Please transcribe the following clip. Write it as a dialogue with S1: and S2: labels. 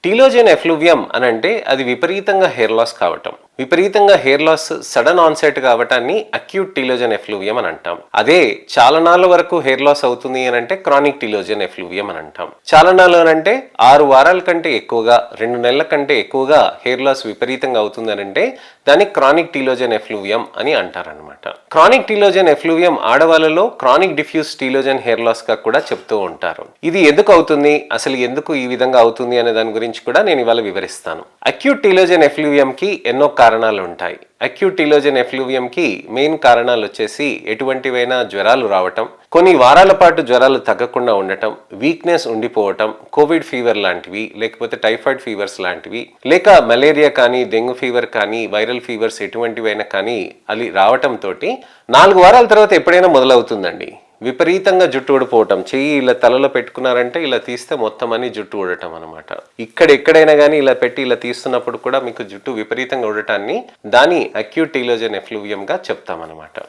S1: Telogen effluvium అని అంటే అది విపరీతంగా హెయిర్ లాస్ కావటం. విపరీతంగా హెయిర్ లాస్ సడన్ ఆన్సెట్ కావటాన్ని అక్యూట్ టీలోజన్ ఎఫ్లూవియం అని అంటాం. అదే చాలా నాళ్ళ వరకు హెయిర్ లాస్ అవుతుంది అని అంటే క్రానిక్ టీలోజన్ ఎఫ్లూవియం అని అంటాం. చాలా నాళ్ళు అని అంటే 6 వారాల కంటే ఎక్కువగా, 2 నెలల కంటే ఎక్కువగా హెయిర్ లాస్ విపరీతంగా అవుతుంది అని అంటే దాన్ని క్రానిక్ టీలోజన్ ఎఫ్లూవియం అని అంటారనమాట. క్రానిక్ టీలోజన్ ఎఫ్లూవియం ఆడవాళ్ళలో chronic diffuse telogen hair loss గా కూడా చెప్తూ ఉంటారు. ఇది ఎందుకు అవుతుంది, అసలు ఎందుకు ఈ విధంగా అవుతుంది అనే దాని గురించి కూడా నేను ఇవాళ వివరిస్తాను. అక్యూట్ టీలోజన్ ఎఫ్లూవియం కి ఎన్నో కారణాలు ఉంటాయి. అక్యూట్ టీలోజన్ ఎఫ్లూవియం కి మెయిన్ కారణాలు వచ్చేసి ఎటువంటివైనా జ్వరాలు రావటం, కొన్ని వారాల పాటు జ్వరాలు తగ్గకుండా ఉండటం, వీక్నెస్ ఉండిపోవటం, కోవిడ్ ఫీవర్ లాంటివి, లేకపోతే టైఫాయిడ్ ఫీవర్స్ లాంటివి, లేక మలేరియా కానీ, డెంగ్యూ ఫీవర్ కానీ, వైరల్ ఫీవర్స్ ఎటువంటివైనా కానీ అది రావటంతో 4 వారాల తర్వాత ఎప్పుడైనా మొదలవుతుందండి. విపరీతంగా జుట్టు ఊడిపోవటం. చెయ్యి ఇలా తలలో పెట్టుకున్నారంటే ఇలా తీస్తే మొత్తం అని జుట్టు ఊడటం అనమాట. ఎక్కడైనా కానీ ఇలా పెట్టి ఇలా తీస్తున్నప్పుడు కూడా మీకు జుట్టు విపరీతంగా ఊడటాన్ని దాని అక్యూట్ టీలోజన్ ఎఫ్లూవియం గా చెప్తామన్నమాట.